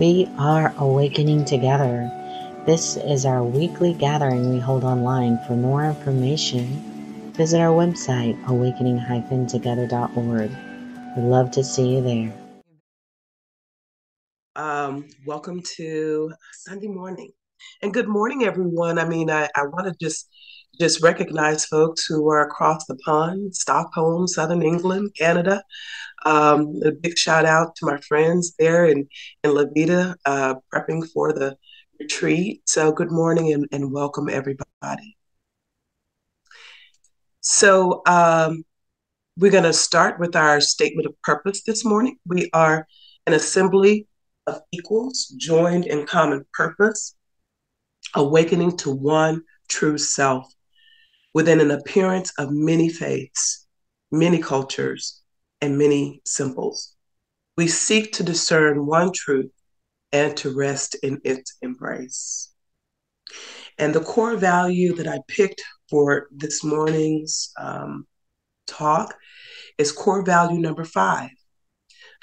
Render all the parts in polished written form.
We are awakening together. This is our weekly gathering we hold online. For more information, visit our website, awakening-together.org. We'd love to see you there. Welcome to Sunday morning. And good morning, everyone. I want to just recognize folks who are across the pond, Stockholm, Southern England, Canada. A big shout out to my friends there in La Vida, prepping for the retreat. So good morning and welcome everybody. So we're going to start with our statement of purpose this morning. We are an assembly of equals joined in common purpose, awakening to one true self within an appearance of many faiths, many cultures, and many symbols. We seek to discern one truth and to rest in its embrace. And the core value that I picked for this morning's talk is core value number 5,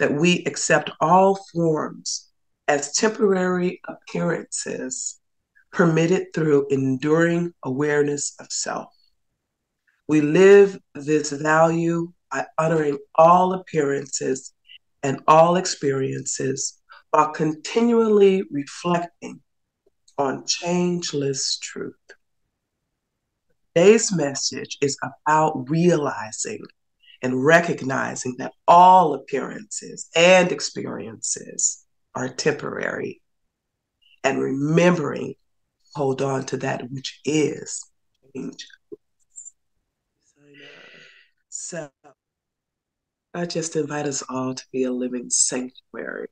that we accept all forms as temporary appearances permitted through enduring awareness of self. We live this value by honoring all appearances and all experiences while continually reflecting on changeless truth. Today's message is about realizing and recognizing that all appearances and experiences are temporary, and remembering hold on to that which is change. So I just invite us all to be a living sanctuary.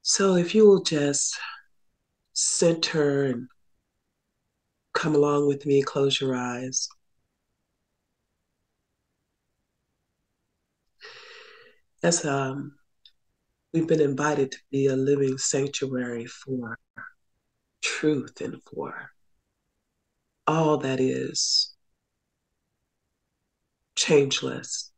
So if you will just center and come along with me, close your eyes. As we've been invited to be a living sanctuary for truth and for all that is changeless.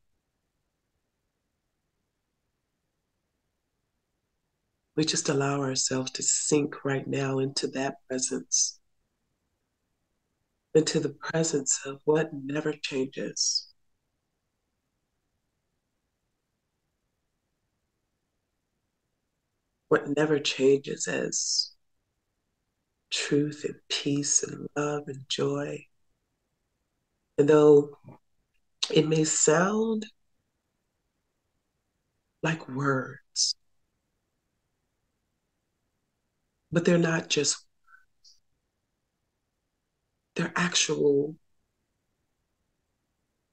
We just allow ourselves to sink right now into that presence, into the presence of what never changes. What never changes as truth and peace and love and joy. And though it may sound like words, but they're not just, they're actual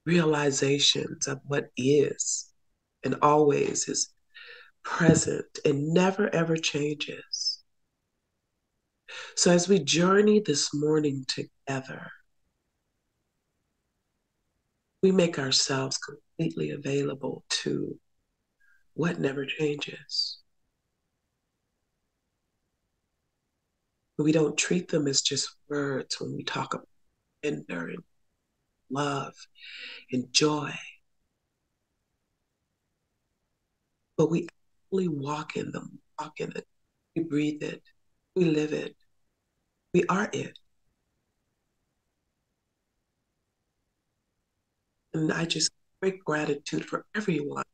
realizations of what is and always is present and never ever changes. So as we journey this morning together, we make ourselves completely available to what never changes. We don't treat them as just words when we talk about gender and love and joy, but we actually walk in them, walk in it. We breathe it, we live it, we are it. And I just great gratitude for everyone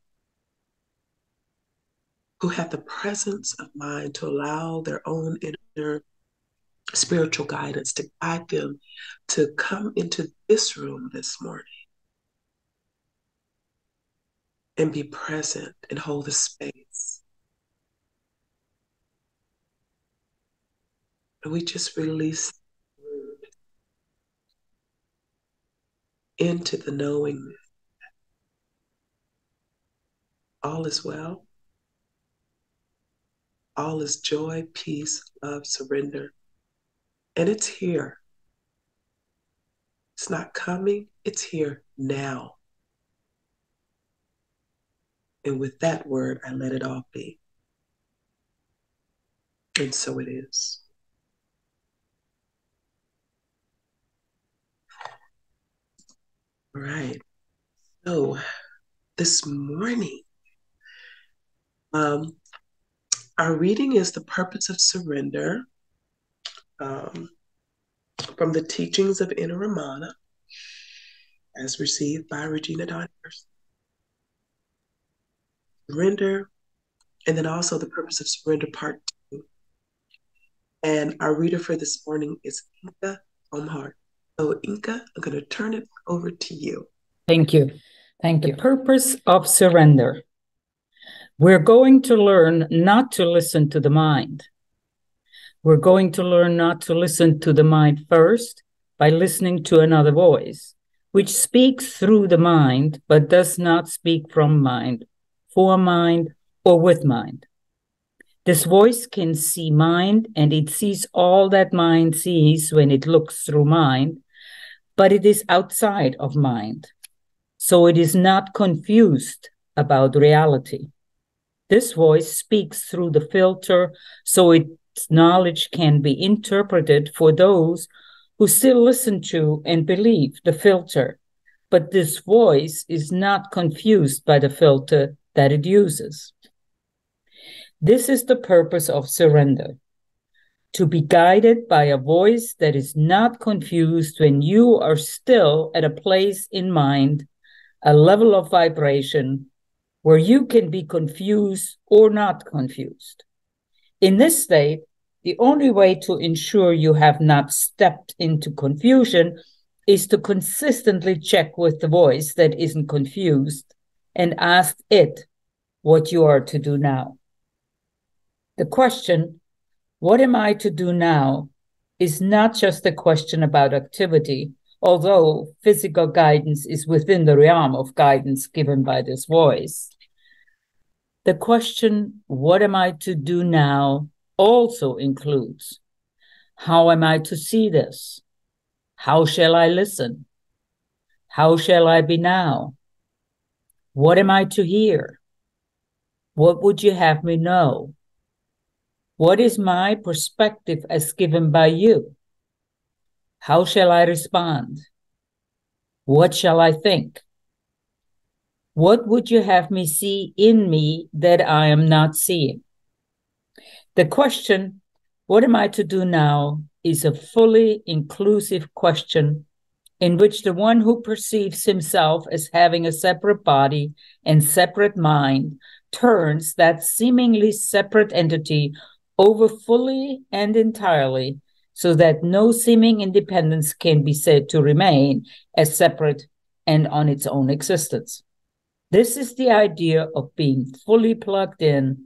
who had the presence of mind to allow their own inner spiritual guidance to guide them to come into this room this morning and be present and hold the space. And we just release into the knowing all is well, all is joy, peace, love, surrender. And it's here. It's not coming, it's here now. And with that word, I let it all be. And so it is. All right. So this morning, Um, our reading is The Purpose of Surrender, from the teachings of Inner Ramana, as received by Regina Akers. Surrender, and then also The Purpose of Surrender Part 2. And our reader for this morning is Inka Omholt. So Inka, I'm going to turn it over to you. Thank you. Thank you. The purpose of surrender. We're going to learn not to listen to the mind. We're going to learn not to listen to the mind first by listening to another voice, which speaks through the mind, but does not speak from mind, for mind, or with mind. This voice can see mind, and it sees all that mind sees when it looks through mind, but it is outside of mind. So it is not confused about reality. This voice speaks through the filter, so its knowledge can be interpreted for those who still listen to and believe the filter. But this voice is not confused by the filter that it uses. This is the purpose of surrender, to be guided by a voice that is not confused when you are still at a place in mind, a level of vibration where you can be confused or not confused. In this state, the only way to ensure you have not stepped into confusion is to consistently check with the voice that isn't confused and ask it what you are to do now. The question, what am I to do now, is not just a question about activity, although physical guidance is within the realm of guidance given by this voice. The question, what am I to do now, also includes, how am I to see this? How shall I listen? How shall I be now? What am I to hear? What would you have me know? What is my perspective as given by you? How shall I respond? What shall I think? What would you have me see in me that I am not seeing? The question, what am I to do now, is a fully inclusive question in which the one who perceives himself as having a separate body and separate mind turns that seemingly separate entity over fully and entirely, so that no seeming independence can be said to remain as separate and on its own existence. This is the idea of being fully plugged in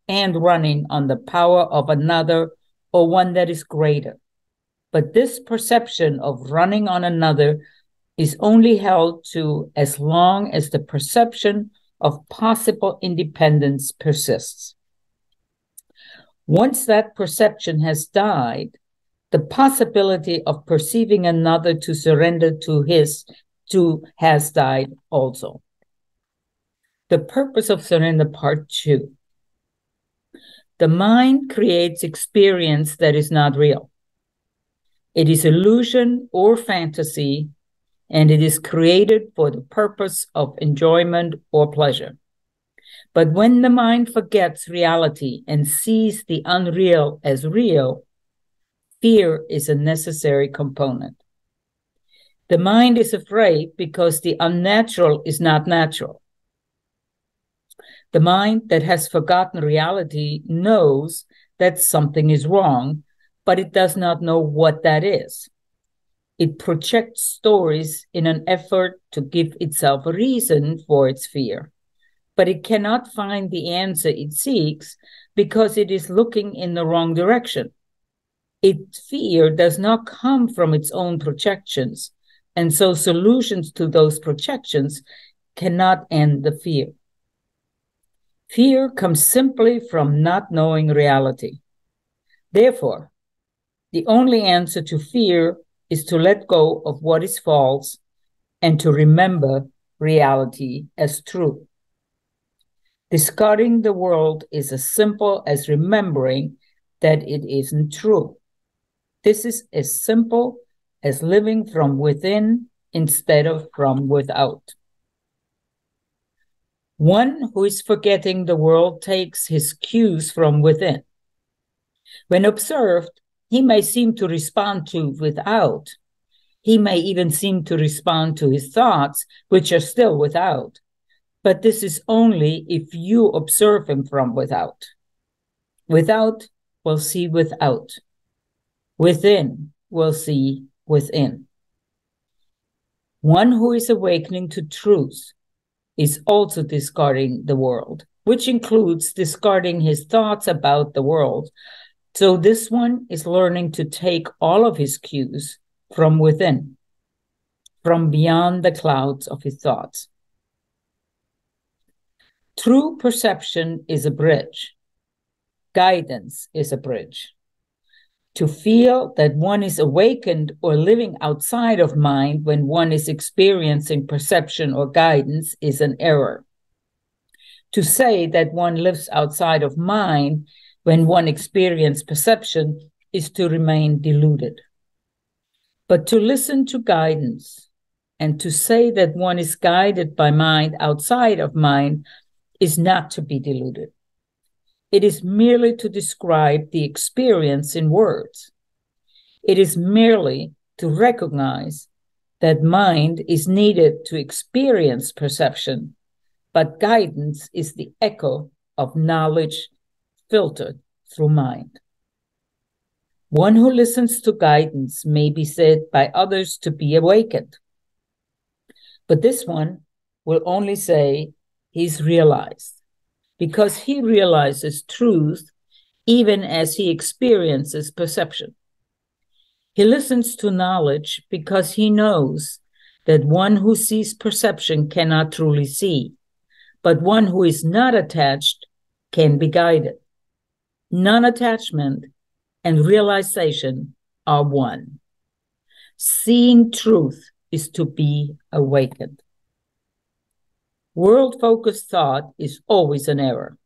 and running on the power of another or one that is greater. But this perception of running on another is only held to as long as the perception of possible independence persists. Once that perception has died, the possibility of perceiving another to surrender to has died also. The purpose of surrender part 2. The mind creates experience that is not real. It is illusion or fantasy, and it is created for the purpose of enjoyment or pleasure. But when the mind forgets reality and sees the unreal as real, fear is a necessary component. The mind is afraid because the unnatural is not natural. The mind that has forgotten reality knows that something is wrong, but it does not know what that is. It projects stories in an effort to give itself a reason for its fear. But it cannot find the answer it seeks because it is looking in the wrong direction. Its fear does not come from its own projections, and so solutions to those projections cannot end the fear. Fear comes simply from not knowing reality. Therefore, the only answer to fear is to let go of what is false and to remember reality as true. Discarding the world is as simple as remembering that it isn't true. This is as simple as living from within instead of from without. One who is forgetting the world takes his cues from within. When observed, he may seem to respond to without. He may even seem to respond to his thoughts, which are still without. But this is only if you observe him from without. Without will see without. Within will see within. One who is awakening to truth is also discarding the world, which includes discarding his thoughts about the world. So this one is learning to take all of his cues from within, from beyond the clouds of his thoughts. True perception is a bridge. Guidance is a bridge. To feel that one is awakened or living outside of mind when one is experiencing perception or guidance is an error. To say that one lives outside of mind when one experiences perception is to remain deluded. But to listen to guidance and to say that one is guided by mind outside of mind is not to be deluded. It is merely to describe the experience in words. It is merely to recognize that mind is needed to experience perception, but guidance is the echo of knowledge filtered through mind. One who listens to guidance may be said by others to be awakened, but this one will only say he's realized, because he realizes truth even as he experiences perception. He listens to knowledge because he knows that one who sees perception cannot truly see, but one who is not attached can be guided. Non-attachment and realization are one. Seeing truth is to be awakened. World-focused thought is always an error.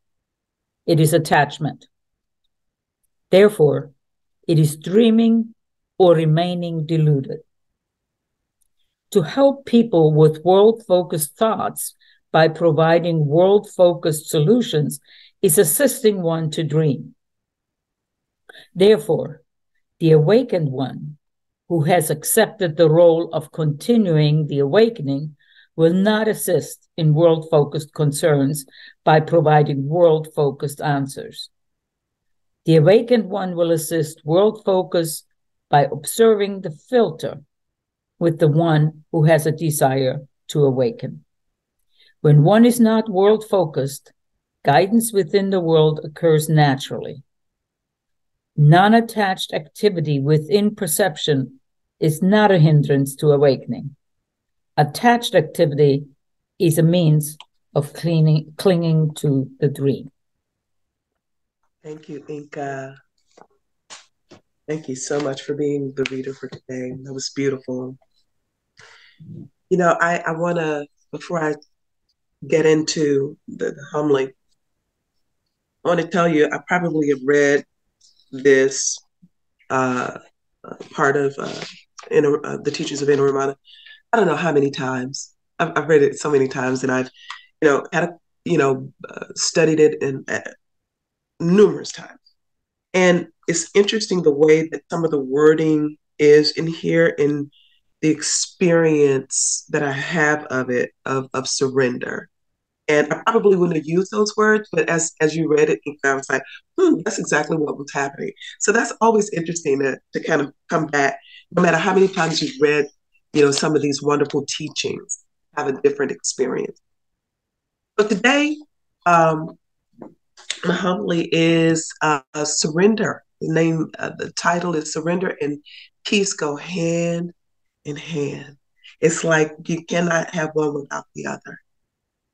It is attachment. Therefore, it is dreaming or remaining deluded. To help people with world-focused thoughts by providing world-focused solutions is assisting one to dream. Therefore, the awakened one, who has accepted the role of continuing the awakening, will not assist in world-focused concerns by providing world-focused answers. The awakened one will assist world-focus by observing the filter with the one who has a desire to awaken. When one is not world-focused, guidance within the world occurs naturally. Non-attached activity within perception is not a hindrance to awakening. Attached activity is a means of clinging to the dream. Thank you, Inka. Thank you so much for being the reader for today. That was beautiful. You know, I want to, before I get into the humbling, I want to tell you, I probably have read this part of the teachings of Inner Ramana. I don't know how many times. I've read it so many times, and I've, studied it in numerous times. And it's interesting the way that some of the wording is in here, in the experience that I have of it, of surrender. And I probably wouldn't have used those words, but as you read it, I was like, that's exactly what was happening. So that's always interesting to kind of come back, no matter how many times you've read, some of these wonderful teachings, have a different experience. But today, humbly is surrender. The title is Surrender and Peace Go Hand in Hand. It's like you cannot have one without the other.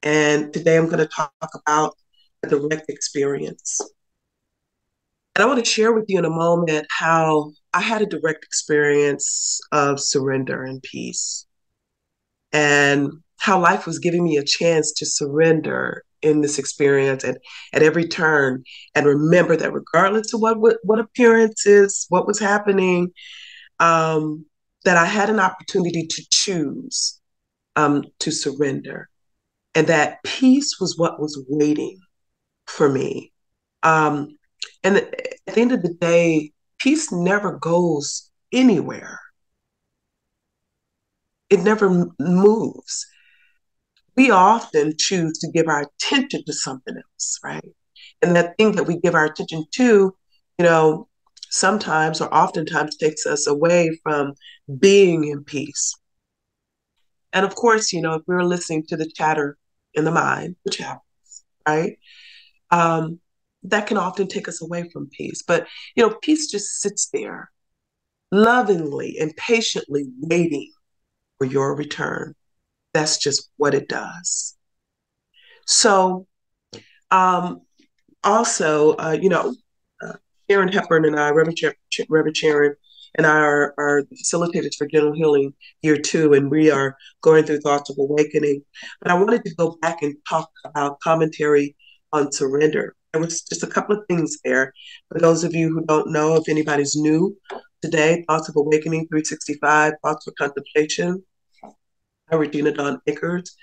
And today I'm going to talk about a direct experience. And I want to share with you in a moment how I had a direct experience of surrender and peace, and how life was giving me a chance to surrender in this experience at every turn, and remember that regardless of what appearances, what was happening, that I had an opportunity to choose to surrender. And that peace was what was waiting for me. And at the end of the day, peace never goes anywhere. It never moves. We often choose to give our attention to something else, right? And that thing that we give our attention to, you know, sometimes or oftentimes takes us away from being in peace. And of course, if we're listening to the chatter in the mind, which happens, right? That can often take us away from peace. But, peace just sits there lovingly and patiently waiting for your return. That's just what it does. So, also, Sharon Hepburn and I, Reverend Sharon, and I are facilitators for Gentle Healing Year 2, and we are going through Thoughts of Awakening. But I wanted to go back and talk about commentary on surrender. There was just a couple of things there. For those of you who don't know, if anybody's new today, Thoughts of Awakening 365, Thoughts for Contemplation, Regina Akers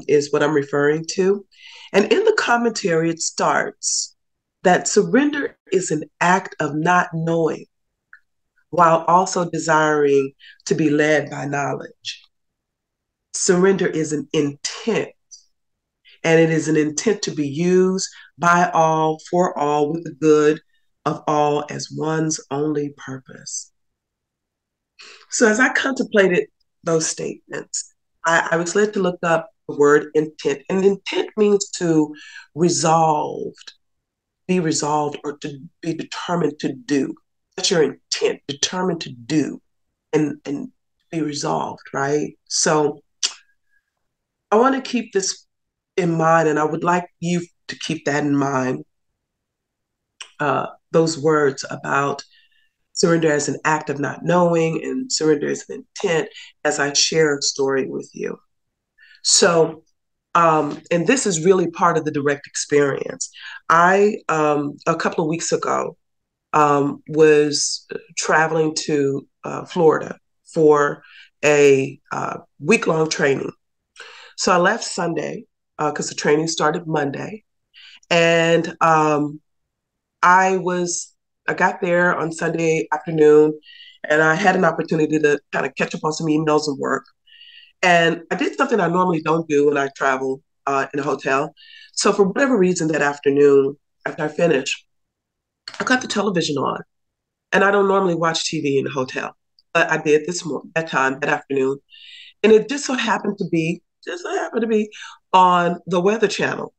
is what I'm referring to. And in the commentary, it starts that surrender is an act of not knowing while also desiring to be led by knowledge. Surrender is an intent, and it is an intent to be used by all, for all, with the good of all as one's only purpose. So as I contemplated those statements, I was led to look up the word intent. And intent means to be resolved, or to be determined to do. That's your intent, determined to do and be resolved, right? So I want to keep this in mind, and I would like you to keep that in mind, those words about surrender as an act of not knowing and surrender as an intent as I share a story with you. So, and this is really part of the direct experience. I, a couple of weeks ago, was traveling to Florida for a week-long training. So I left Sunday because the training started Monday. And I got there on Sunday afternoon, and I had an opportunity to kind of catch up on some emails and work. And I did something I normally don't do when I travel in a hotel. So for whatever reason that afternoon, after I finished, I got the television on. And I don't normally watch TV in a hotel, but I did that afternoon. And it just so happened to be on the Weather Channel.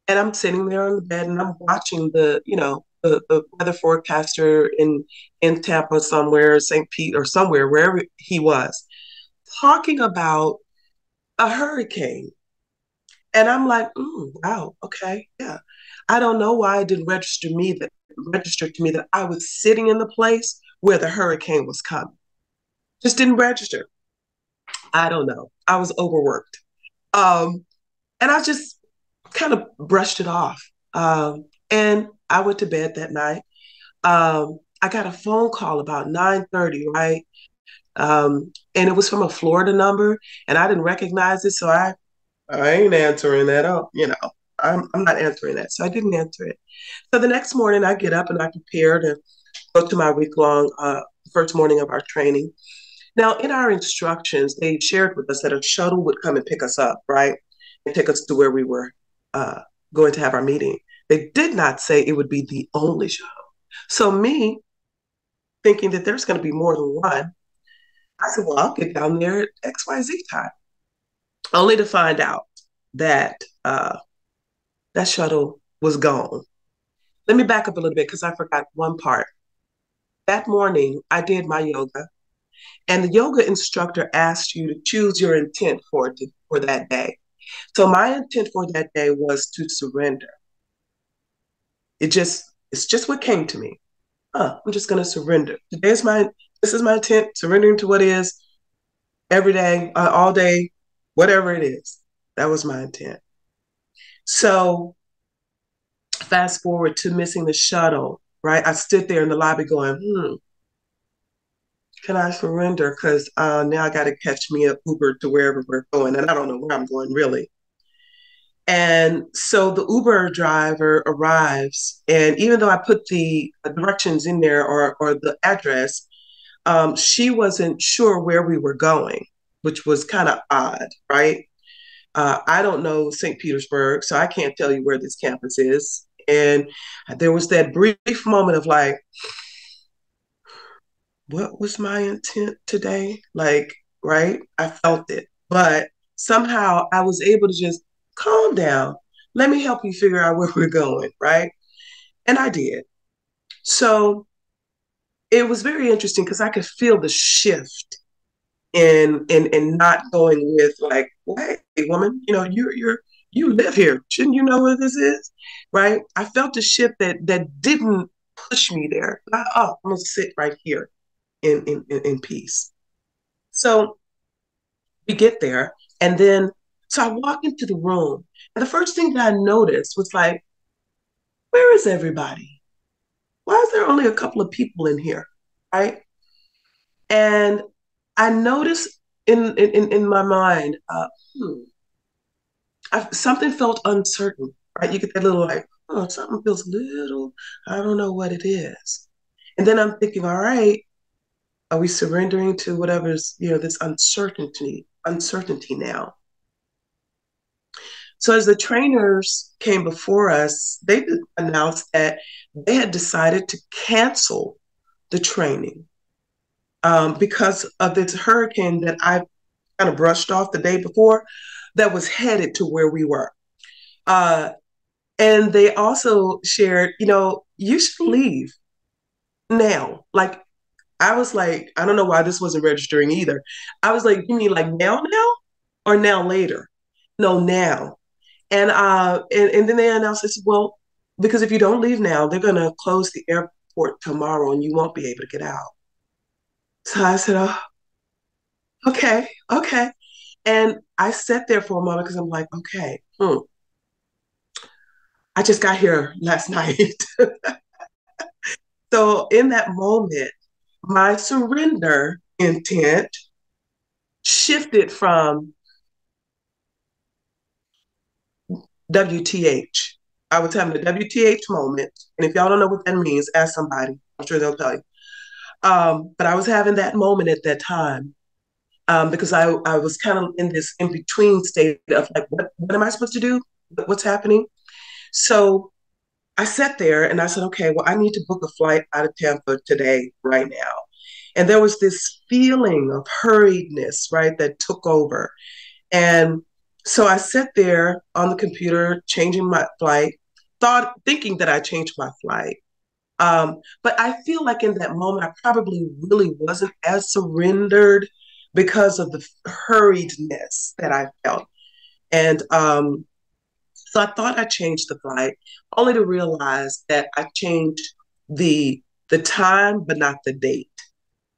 And I'm sitting there on the bed and I'm watching the weather forecaster in Tampa somewhere, St. Pete or somewhere, wherever he was, talking about a hurricane. And I'm like, wow, okay, yeah. I don't know why it didn't register to me that I was sitting in the place where the hurricane was coming. Just didn't register. I don't know. I was overworked. And I just kind of brushed it off. And I went to bed that night. I got a phone call about 9:30, right? And it was from a Florida number, and I didn't recognize it, so I ain't answering that. Oh, I'm not answering that, so I didn't answer it. So the next morning, I get up and I prepare to go to my week-long first morning of our training. Now, in our instructions, they shared with us that a shuttle would come and pick us up, right, and take us to where we were going to have our meeting. They did not say it would be the only shuttle. So me, thinking that there's going to be more than one, I said, well, I'll get down there at XYZ time, only to find out that that shuttle was gone. Let me back up a little bit because I forgot one part. That morning, I did my yoga, and the yoga instructor asked you to choose your intent for that day. So my intent for that day was to surrender. It's just what came to me. I'm just going to surrender. This is my intent, surrendering to what is every day, all day, whatever it is. That was my intent. So fast forward to missing the shuttle, right? I stood there in the lobby going, can I surrender? Because now I got to catch me an Uber to wherever we're going. And I don't know where I'm going, really. And so the Uber driver arrives, and even though I put the directions in there or the address, she wasn't sure where we were going, which was kind of odd, right? I don't know St. Petersburg, so I can't tell you where this campus is. And there was that brief moment of like, what was my intent today? Like, right? I felt it. But somehow I was able to just calm down. Let me help you figure out where we're going, right? And I did. So it was very interesting because I could feel the shift in not going with like, well, hey, woman, you live here. Shouldn't you know where this is? Right? I felt the shift that didn't push me there. Oh, I'm gonna sit right here in peace. So we get there, and then so I walk into the room, and the first thing that I noticed was like, where is everybody? Why is there only a couple of people in here? Right? And I noticed in my mind, something felt uncertain, right? You get that little like, oh, something feels little, I don't know what it is. And then I'm thinking, all right, are we surrendering to whatever's, this uncertainty now? So as the trainers came before us, they announced that they had decided to cancel the training because of this hurricane that I kind of brushed off the day before that was headed to where we were. And they also shared, you should leave now. Like, I was like, I don't know why this wasn't registering either. I was like, you mean like now, or now later? No, now. And then they announced this, well, because if you don't leave now, they're going to close the airport tomorrow and you won't be able to get out. So I said, oh, okay, okay. And I sat there for a moment because I'm like, okay, I just got here last night. So in that moment, my surrender intent shifted from WTH. I was having a WTH moment. And if y'all don't know what that means, ask somebody. I'm sure they'll tell you. But I was having that moment at that time because I was kind of in this in between state of like, what am I supposed to do? What's happening? So I sat there and I said, okay, well, I need to book a flight out of Tampa today, right now. And there was this feeling of hurriedness, right, that took over. And so I sat there on the computer, changing my flight, thinking that I changed my flight. But I feel like in that moment, I probably really wasn't as surrendered because of the hurriedness that I felt. And so I thought I changed the flight, only to realize that I changed the time, but not the date.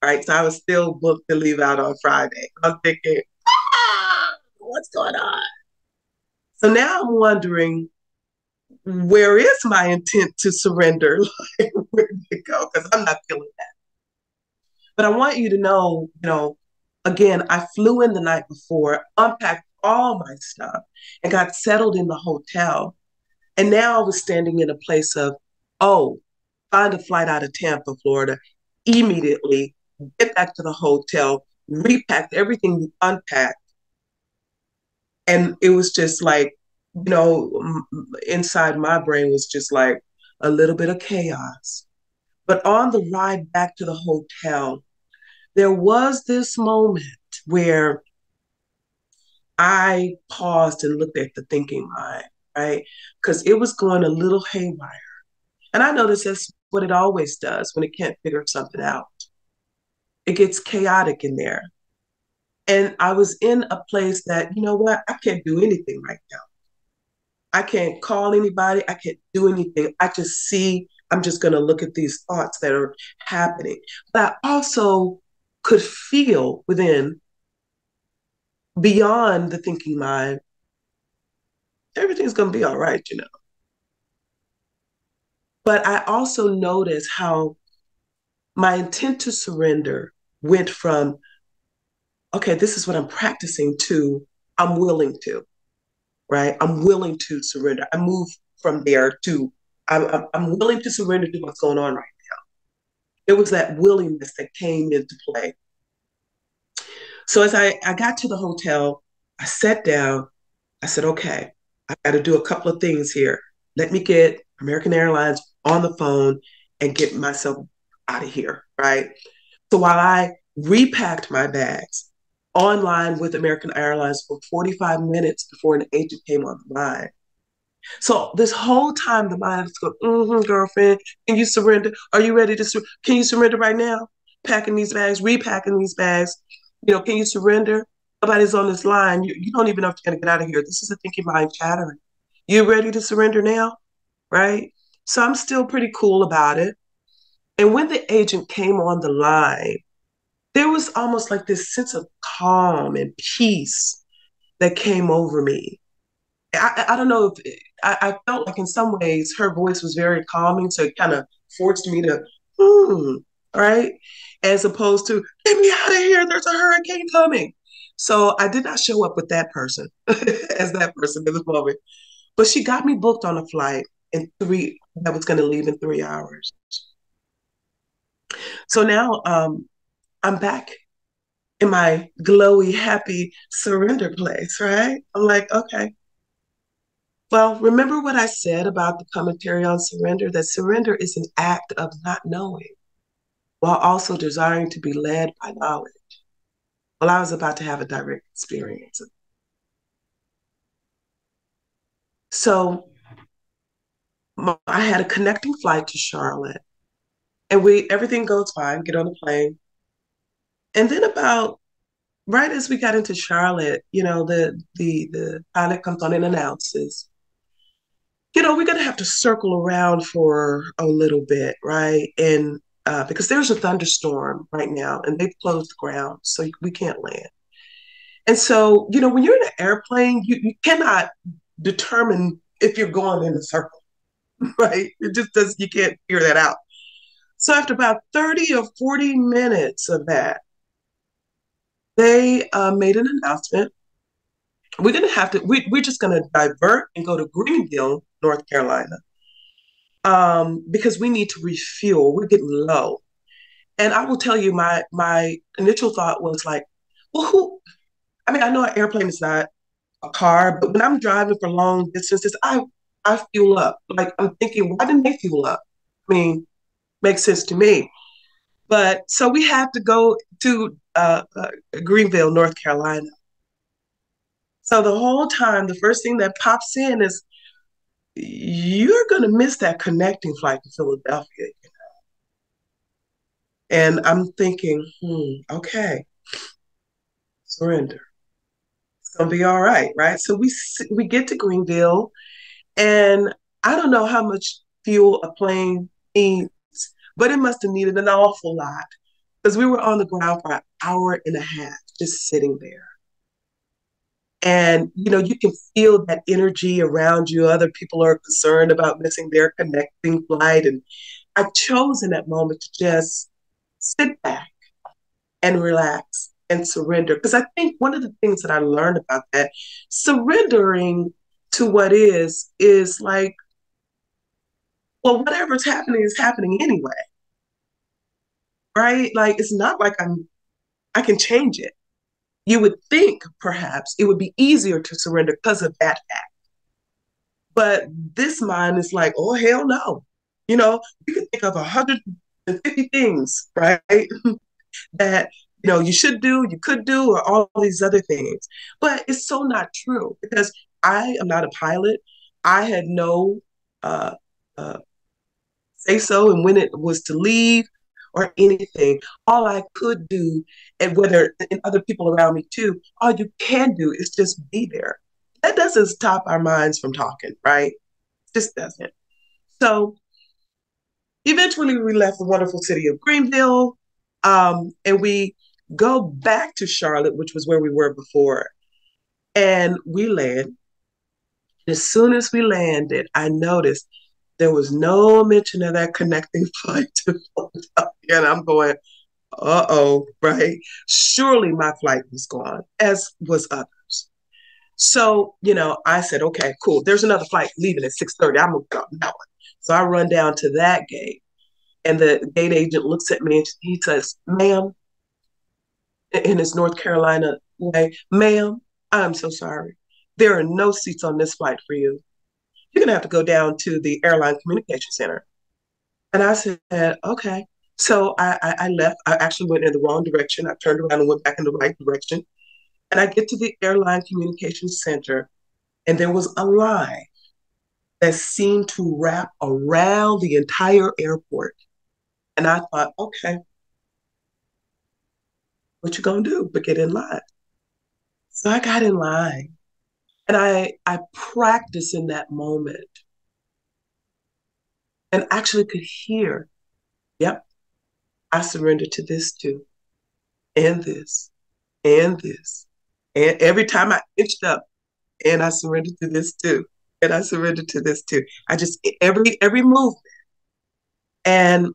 Right. So I was still booked to leave out on Friday. I'm thinking, what's going on? So now I'm wondering, where is my intent to surrender? Like, where did it go? Because I'm not feeling that. But I want you to know, again, I flew in the night before, unpacked all my stuff, and got settled in the hotel. And now I was standing in a place of, oh, find a flight out of Tampa, Florida, immediately get back to the hotel, repacked everything, unpacked. And it was just like, inside my brain was just like a little bit of chaos. But on the ride back to the hotel, there was this moment where I paused and looked at the thinking mind, right? Because it was going a little haywire. And I noticed that's what it always does when it can't figure something out. It gets chaotic in there. And I was in a place that, you know what, I can't do anything right now. I can't call anybody. I can't do anything. I just see, I'm just going to look at these thoughts that are happening. But I also could feel within, beyond the thinking mind, everything's going to be all right, But I also noticed how my intent to surrender went from, okay, this is what I'm practicing, to I'm willing to. right? I'm willing to surrender. I move from there to, I'm willing to surrender to what's going on right now. It was that willingness that came into play. So as I got to the hotel, I sat down. I said, okay, I got to do a couple of things here. Let me get American Airlines on the phone and get myself out of here, right? So while I repacked my bags online with American Airlines for 45 minutes before an agent came on the line. So this whole time, the mind is going, girlfriend, can you surrender? Are you ready to, can you surrender right now? Packing these bags, repacking these bags. Can you surrender? Nobody's on this line. You don't even know if you're going to get out of here. This is a thinking mind chattering. You ready to surrender now? Right? So I'm still pretty cool about it. And when the agent came on the line, there was almost like this sense of calm and peace that came over me. I don't know if I felt like in some ways her voice was very calming, so it kind of forced me to, right? As opposed to, get me out of here, there's a hurricane coming. So I did not show up with that person as that person in the moment. But she got me booked on a flight that was going to leave in 3 hours. So now I'm back in my glowy, happy surrender place, right? I'm like, okay. Well, remember what I said about the commentary on surrender, that surrender is an act of not knowing while also desiring to be led by knowledge. Well, I was about to have a direct experience. So I had a connecting flight to Charlotte, and everything goes fine, get on the plane. And then about right as we got into Charlotte, the pilot comes on and announces, we're going to have to circle around for a little bit, right? And because there's a thunderstorm right now and they've closed the ground, so we can't land. And so, when you're in an airplane, you cannot determine if you're going in a circle, right? It just does, you can't figure that out. So after about 30 or 40 minutes of that, they made an announcement. We're going to have to, we're just going to divert and go to Greenville, North Carolina, because we need to refuel. We're getting low. And I will tell you, my initial thought was like, well, I know an airplane is not a car, but when I'm driving for long distances, I fuel up. Like, I'm thinking, why didn't they fuel up? Makes sense to me. But so we have to go to Greenville, North Carolina. So the whole time, the first thing that pops in is, you're going to miss that connecting flight to Philadelphia. And I'm thinking, okay, surrender. It's going to be all right, right? So we get to Greenville, and I don't know how much fuel a plane needs, but it must have needed an awful lot because we were on the ground for an hour and a half just sitting there. And, you can feel that energy around you. Other people are concerned about missing their connecting flight. And I chose in that moment to just sit back and relax and surrender. Because I think one of the things that I learned about that, surrendering to what is like, well, whatever's happening is happening anyway. Right? Like, it's not like I can change it. You would think perhaps it would be easier to surrender because of that fact. But this mind is like, oh, hell no. You can think of 150 things, right? that, you should do, you could do, or all these other things. But it's so not true because I am not a pilot. I had no say so and when it was to leave or anything. All I could do, and other people around me too, all you can do is just be there. That doesn't stop our minds from talking, right? It just doesn't. So eventually we left the wonderful city of Greenville, and we go back to Charlotte, which was where we were before. And we land. As soon as we landed, I noticed there was no mention of that connecting flight to Philadelphia. And I'm going, right? Surely my flight was gone, as was others. So, I said, okay, cool. There's another flight leaving at 6:30. I'm going to go on that one. So I run down to that gate, and the gate agent looks at me and he says, ma'am, in his North Carolina way, ma'am, I'm so sorry. There are no seats on this flight for you. You're going to have to go down to the airline communication center. And I said, okay. So I left. I actually went in the wrong direction. I turned around and went back in the right direction. And I get to the airline communication center, and there was a line that seemed to wrap around the entire airport. And I thought, okay, what you gonna do but get in line? So I got in line, and I practiced in that moment and actually could hear, yep, I surrendered to this too, and this, and this. And every time I inched up, and I surrendered to this too, and I surrendered to this too. I just, every movement. And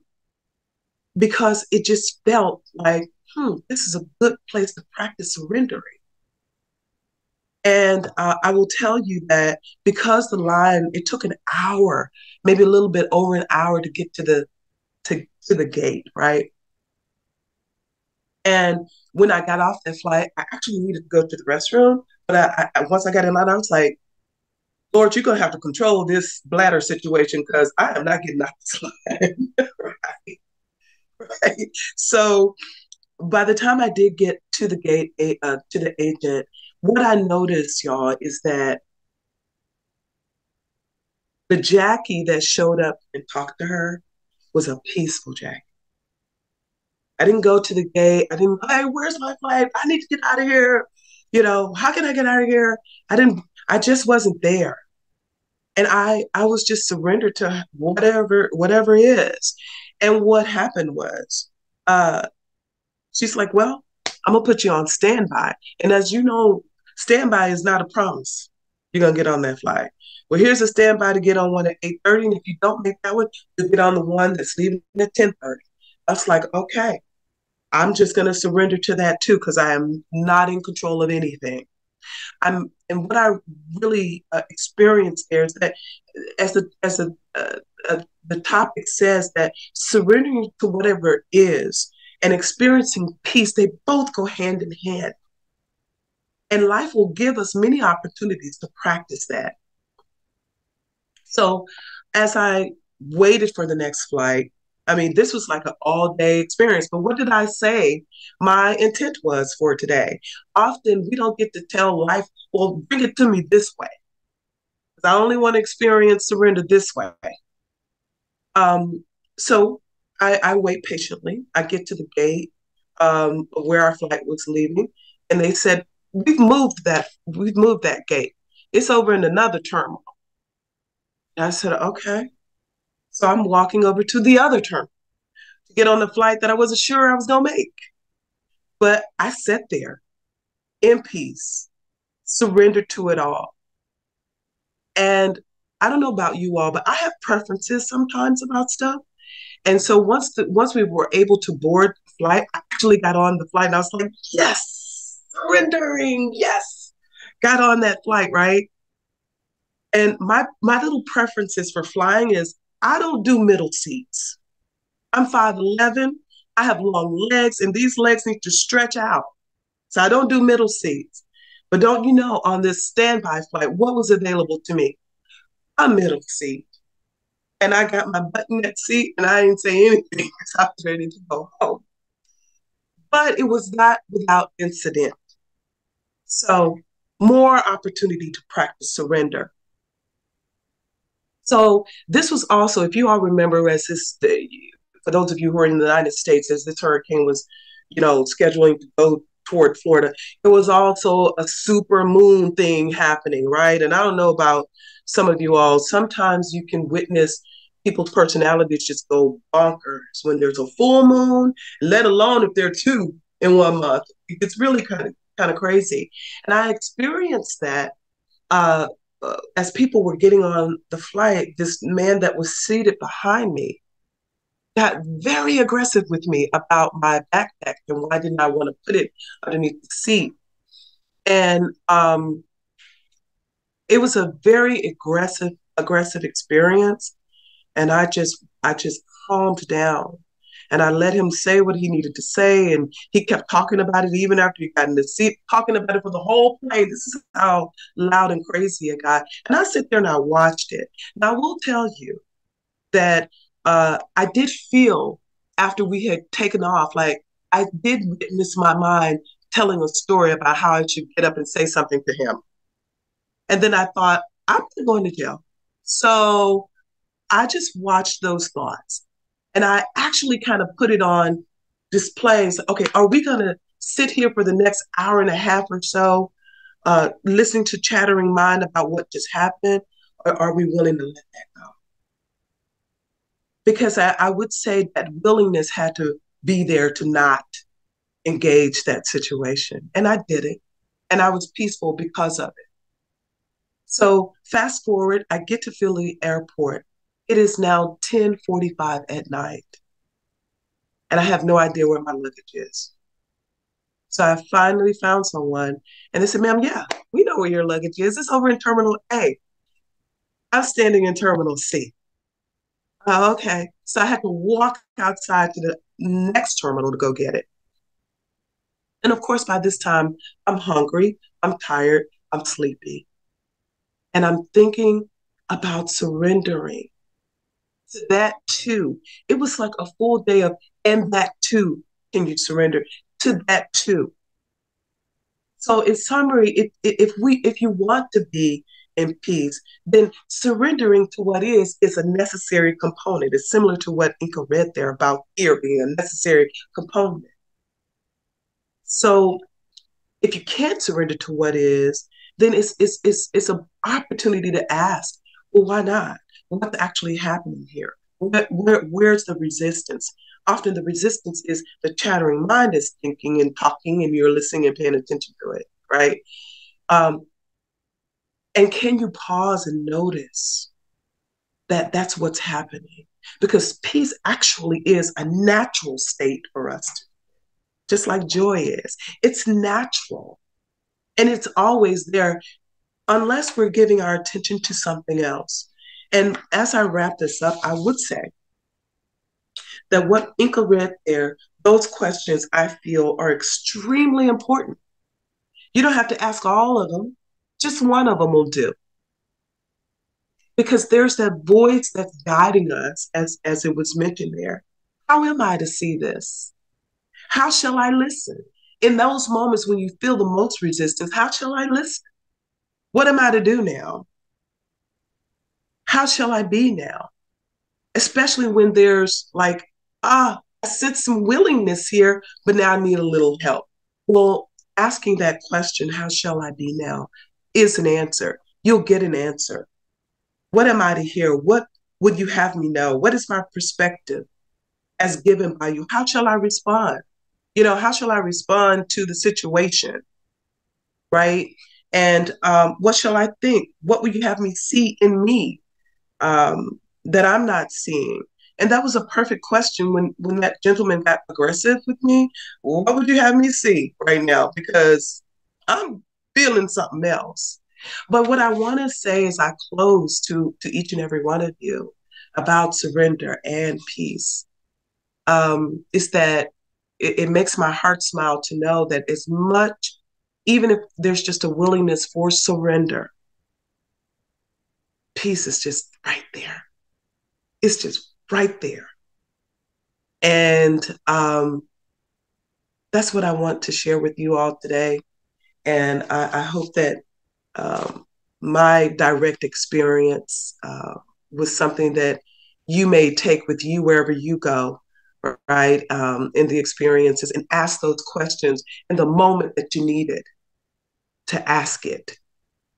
because it just felt like, this is a good place to practice surrendering. And I will tell you that because the line, it took an hour, maybe a little bit over an hour to get to the gate, right? And when I got off that flight, I actually needed to go to the restroom. But once I got in line, I was like, Lord, you're going to have to control this bladder situation because I am not getting off this line. Right? Right? So by the time I did get to the gate, to the agent, what I noticed, y'all, is that the Jackie that showed up and talked to her was a peaceful Jackie. I didn't go to the gate. I didn't, hey, where's my flight? I need to get out of here. How can I get out of here? I just wasn't there. And I was just surrendered to whatever is. And what happened was, she's like, well, I'm gonna put you on standby. And as you know, standby is not a promise you're gonna get on that flight. Well, here's a standby to get on one at 8:30. And if you don't make that one, you'll get on the one that's leaving at 10:30. I was like, okay, I'm just gonna surrender to that too, because I am not in control of anything. And what I really experienced there is that the topic says that surrendering to whatever it is and experiencing peace, they both go hand in hand. And life will give us many opportunities to practice that. So as I waited for the next flight, I mean, this was like an all-day experience, but what did I say my intent was for today? Often we don't get to tell life, well, bring it to me this way. I only want to experience surrender this way. So I wait patiently. I get to the gate where our flight was leaving, and they said, we've moved that gate. It's over in another terminal. And I said, okay. So I'm walking over to the other terminal to get on the flight that I wasn't sure I was going to make. But I sat there in peace, surrendered to it all. And I don't know about you all, but I have preferences sometimes about stuff. And so once we were able to board the flight, I actually got on the flight and I was like, yes, surrendering, yes. Got on that flight, right? And my little preferences for flying is I don't do middle seats. I'm 5'11". I have long legs, and these legs need to stretch out. So I don't do middle seats. But don't you know, on this standby flight, what was available to me? A middle seat. And I got my butt in that seat, and I didn't say anything because I was ready to go home. But it was not without incident. So more opportunity to practice surrender. So this was also, if you all remember, for those of you who are in the United States, as this hurricane was, scheduling to go toward Florida, it was also a super moon thing happening, right? And I don't know about some of you all, sometimes you can witness people's personalities just go bonkers when there's a full moon, let alone if there are two in 1 month. It's really kind of crazy. And I experienced that as people were getting on the flight. This man that was seated behind me got very aggressive with me about my backpack and why didn't I want to put it underneath the seat. And It was a very aggressive experience. And I just calmed down and I let him say what he needed to say. And he kept talking about it even after he got in the seat, talking about it for the whole play. This is how loud and crazy it got. And I sit there and I watched it. Now, I will tell you that I did feel after we had taken off, like I did witness my mind telling a story about how I should get up and say something to him. And then I thought, I'm not going to jail. So I just watched those thoughts and I actually kind of put it on display. So, okay, are we going to sit here for the next hour and a half or so, listening to chattering mind about what just happened? Or are we willing to let that go? Because I would say that willingness had to be there to not engage that situation. And I did it. And I was peaceful because of it. So fast forward, I get to Philly Airport. It is now 10:45 at night. And I have no idea where my luggage is. So I finally found someone and they said, ma'am, yeah, we know where your luggage is. It's over in Terminal A. I'm standing in Terminal C. Oh, okay. So I had to walk outside to the next terminal to go get it. And of course, by this time, I'm hungry, I'm tired, I'm sleepy. And I'm thinking about surrendering to that too. It was like a full day of, and that too, can you surrender to that too? So in summary, if you want to be in peace, then surrendering to what is a necessary component. It's similar to what Inka read there about fear being a necessary component. So if you can't surrender to what is, then it's an opportunity to ask, well, why not? What's actually happening here? Where's the resistance? Often the resistance is the chattering mind is thinking and talking, and you're listening and paying attention to it, right? And can you pause and notice that that's what's happening? Because peace actually is a natural state for us, just like joy is. It's natural. And it's always there unless we're giving our attention to something else. And as I wrap this up, I would say that what Inka read there, those questions I feel are extremely important. You don't have to ask all of them, just one of them will do. Because there's that voice that's guiding us, as it was mentioned there. How am I to see this? How shall I listen? In those moments when you feel the most resistance, how shall I listen? What am I to do now? How shall I be now? Especially when there's like, I sense some willingness here, but now I need a little help. Well, asking that question, how shall I be now, is an answer. You'll get an answer. What am I to hear? What would you have me know? What is my perspective as given by you? How shall I respond? How shall I respond to the situation? Right? And what shall I think? What would you have me see in me that I'm not seeing? And that was a perfect question when that gentleman got aggressive with me. What would you have me see right now? Because I'm feeling something else. But what I want to say as I close to each and every one of you about surrender and peace is that it makes my heart smile to know that as much, even if there's just a willingness for surrender, peace is just right there. It's just right there. And that's what I want to share with you all today. And I hope that my direct experience was something that you may take with you wherever you go, right? In the experiences, and ask those questions in the moment that you need it to ask it,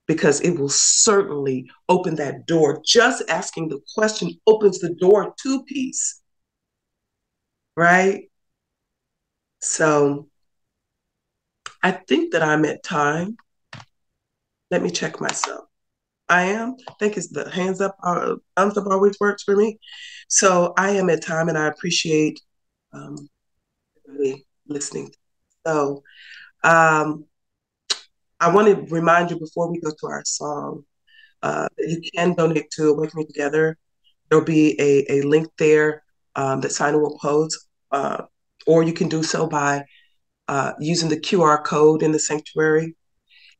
because it will certainly open that door. Just asking the question opens the door to peace, right? So I think that I'm at time. Let me check myself. I am. I think it's the hands up, thumbs up always works for me. So I am at time, and I appreciate everybody listening. So I want to remind you before we go to our song You can donate to Awakening Together. There'll be a link there that Simon will post, or you can do so by using the QR code in the sanctuary.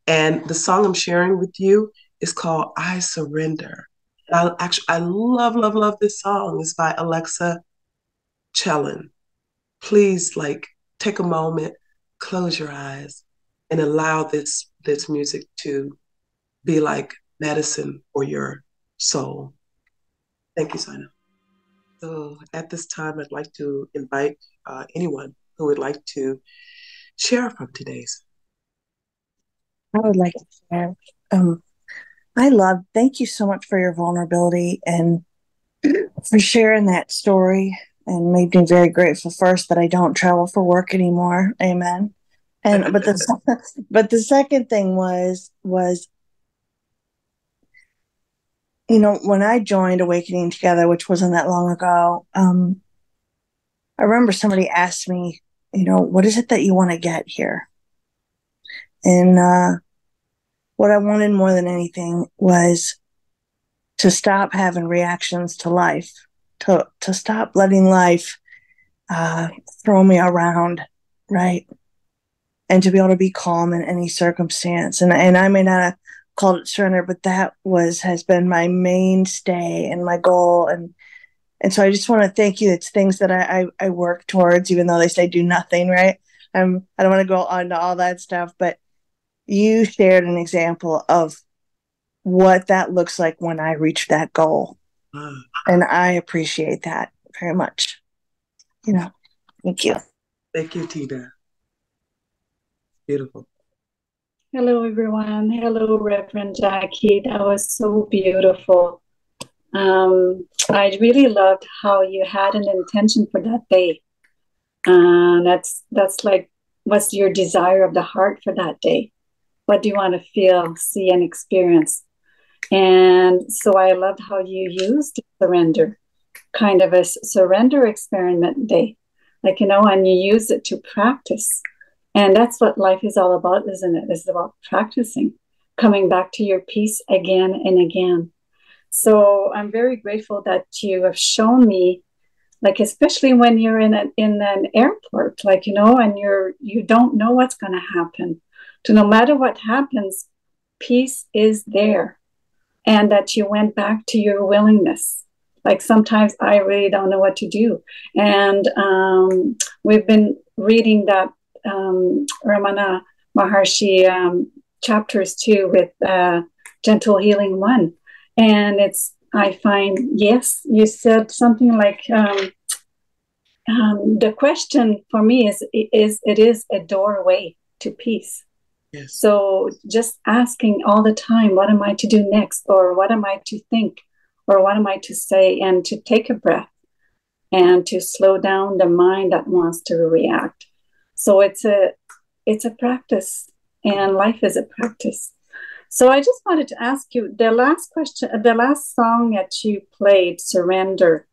And the song I'm sharing with you is called I Surrender. And I love, love, love this song. It's by Alexa Chellin. Please, like, take a moment, close your eyes, and allow this music to be like medicine for your soul. Thank you, Sana. So at this time, I'd like to invite anyone who would like to share from today's. I would like to share. Thank you so much for your vulnerability and for sharing that story, and made me very grateful first that I don't travel for work anymore. Amen. And but the second thing was when I joined Awakening Together, which wasn't that long ago, I remember somebody asked me, what is it that you want to get here? And what I wanted more than anything was to stop having reactions to life, to stop letting life throw me around, right? And to be able to be calm in any circumstance. And I may not have called it surrender, but that has been my mainstay and my goal. And so I just want to thank you. It's things that I work towards, even though they say do nothing, right? I don't want to go on to all that stuff, but you shared an example of what that looks like when I reach that goal. And I appreciate that very much. Thank you. Thank you, Tina. Beautiful. Hello, everyone. Hello, Reverend Jackie. That was so beautiful. I really loved how you had an intention for that day. That's like, what's your desire of the heart for that day? What do you want to feel, see, and experience? And so I loved how you used surrender, kind of a surrender experiment day, and you use it to practice. And that's what life is all about, isn't it? It's about practicing, coming back to your peace again and again. So I'm very grateful that you have shown me, especially when you're in an airport, and you don't know what's going to happen. So no matter what happens, peace is there. And that you went back to your willingness. Sometimes I really don't know what to do. And we've been reading that Ramana Maharshi chapters 2 with Gentle Healing 1. And I find, yes, you said something like, the question for me is a doorway to peace. Yes. So just asking all the time, what am I to do next? Or what am I to think? Or what am I to say? And to take a breath and to slow down the mind that wants to react. So it's a practice, and life is a practice. So I just wanted to ask you, the last song that you played, Surrender,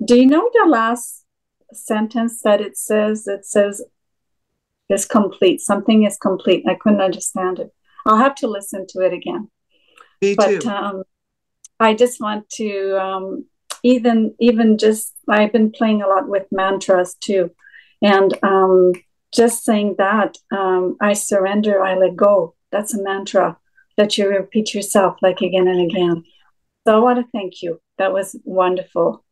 do you know the last sentence that it says? It says, is complete. Something is complete. I couldn't understand it. I'll have to listen to it again. Me too. I just want to even just, I've been playing a lot with mantras too, and just saying that I surrender, I let go. That's a mantra that you repeat yourself again and again. So I want to thank you. That was wonderful.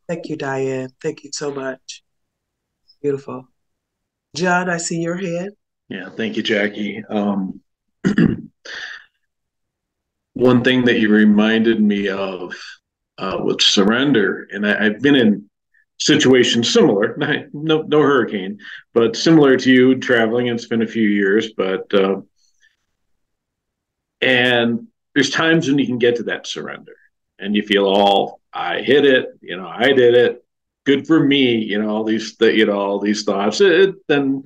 Thank you, Diane. Thank you so much. Beautiful. John, I see your hand. Yeah, thank you, Jackie. One thing that you reminded me of with surrender, and I've been in situations similar, no hurricane, but similar to you, traveling. It's been a few years, but and there's times when you can get to that surrender, and you feel, I hit it, I did it, good for me, all these thoughts. Then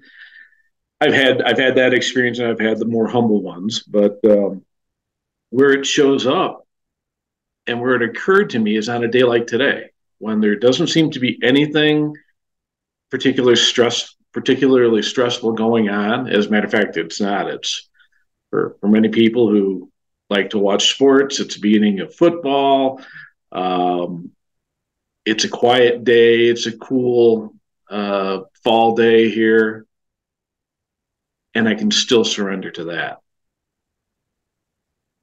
I've had that experience, and I've had the more humble ones, but where it shows up and where it occurred to me is on a day like today, when there doesn't seem to be anything particularly stressful going on. As a matter of fact, it's not. It's for many people who like to watch sports. It's the beginning of football. It's a quiet day. It's a cool fall day here. And I can still surrender to that.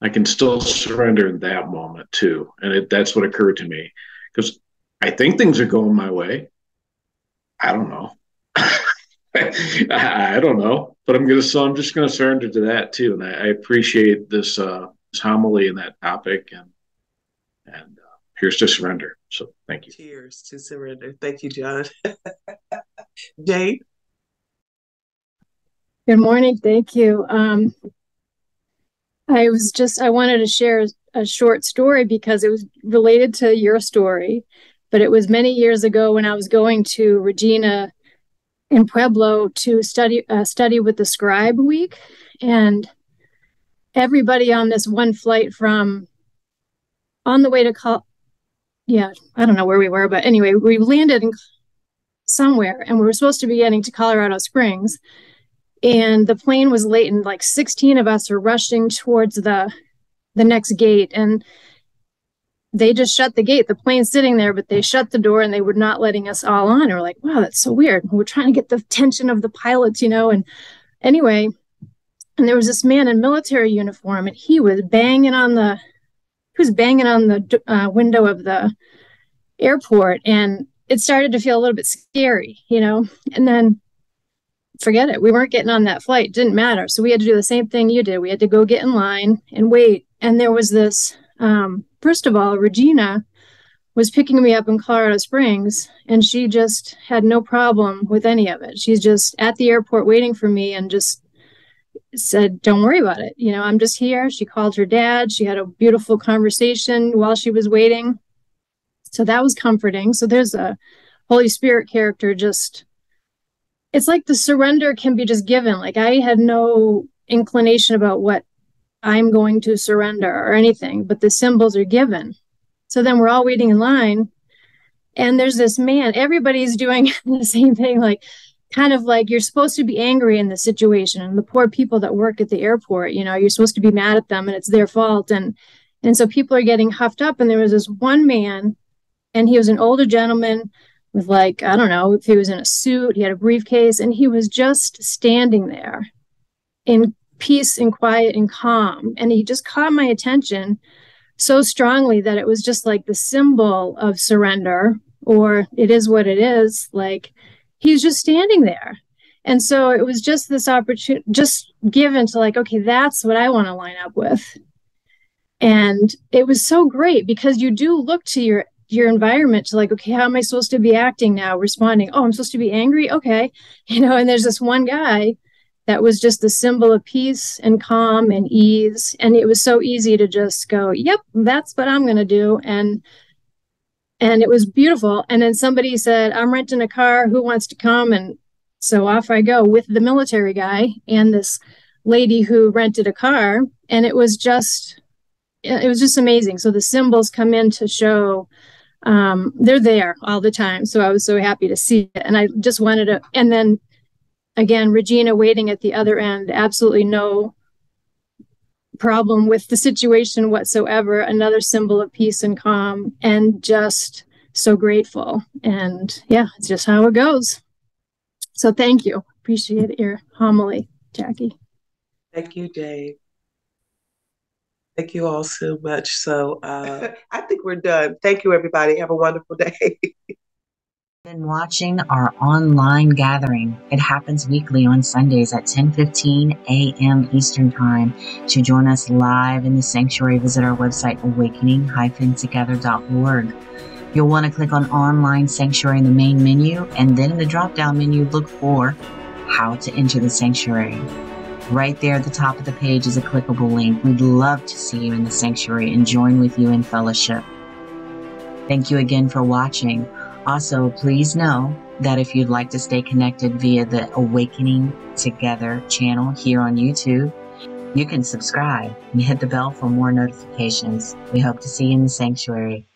I can still surrender in that moment too. And that's what occurred to me, because I think things are going my way. I don't know. I don't know, but I'm just going to surrender to that too. And I appreciate this homily and that topic, and here's to surrender. So thank you. Cheers to surrender. Thank you, John. Jade. Good morning. Thank you. I wanted to share a short story because it was related to your story, but it was many years ago when I was going to Regina in Pueblo to study with the Scribe Week, and everybody on this one flight from on the way to I don't know where we were, but anyway, we landed in somewhere and we were supposed to be getting to Colorado Springs, and the plane was late, and like 16 of us were rushing towards the next gate, and they just shut the gate. The plane's sitting there, but they shut the door and they were not letting us all on. And we're like, wow, that's so weird. We're trying to get the attention of the pilots, and anyway, and there was this man in military uniform, and he was banging on the window of the airport, and it started to feel a little bit scary, and then forget it. We weren't getting on that flight. It didn't matter. So we had to do the same thing you did. We had to go get in line and wait. And there was this, first of all, Regina was picking me up in Colorado Springs, and she just had no problem with any of it. She's just at the airport waiting for me and just said, don't worry about it. I'm just here. She called her dad. She had a beautiful conversation while she was waiting. So that was comforting. So there's a Holy Spirit character. It's like the surrender can be just given. Like I had no inclination about what I'm going to surrender or anything, but the symbols are given. So then we're all waiting in line, and there's this man, everybody's doing the same thing, like kind of like you're supposed to be angry in the situation, and the poor people that work at the airport, you're supposed to be mad at them and it's their fault. And so people are getting huffed up, and there was this one man, and he was an older gentleman with I don't know if he was in a suit, he had a briefcase, and he was just standing there in peace and quiet and calm. And he just caught my attention so strongly that it was just like the symbol of surrender, or it is what it is. Like he's just standing there. And so it was just this opportunity, just given to okay, that's what I want to line up with. And it was so great because you do look to your environment to okay, how am I supposed to be acting now, responding? Oh, I'm supposed to be angry. Okay. And there's this one guy that was just the symbol of peace and calm and ease. And it was so easy to just go, yep, that's what I'm going to do. And it was beautiful. And then somebody said, I'm renting a car. Who wants to come? And so off I go with the military guy and this lady who rented a car. And it was just amazing. So the symbols come in to show they're there all the time. So I was so happy to see it. And I just wanted to, and then again, Regina waiting at the other end, absolutely no problem with the situation whatsoever. Another symbol of peace and calm, and just so grateful. And yeah, it's just how it goes. So thank you. Appreciate your homily, Jackie. Thank you, Dave. Thank you all so much. So I think we're done. Thank you, everybody. Have a wonderful day. Been watching our online gathering. It happens weekly on Sundays at 10:15 a.m. Eastern Time. To join us live in the sanctuary, visit our website, awakening-together.org. You'll want to click on Online Sanctuary in the main menu, and then in the drop-down menu, look for How to Enter the Sanctuary. Right there at the top of the page is a clickable link. We'd love to see you in the sanctuary and join with you in fellowship. Thank you again for watching. Also, please know that if you'd like to stay connected via the Awakening Together channel here on YouTube, you can subscribe and hit the bell for more notifications. We hope to see you in the sanctuary.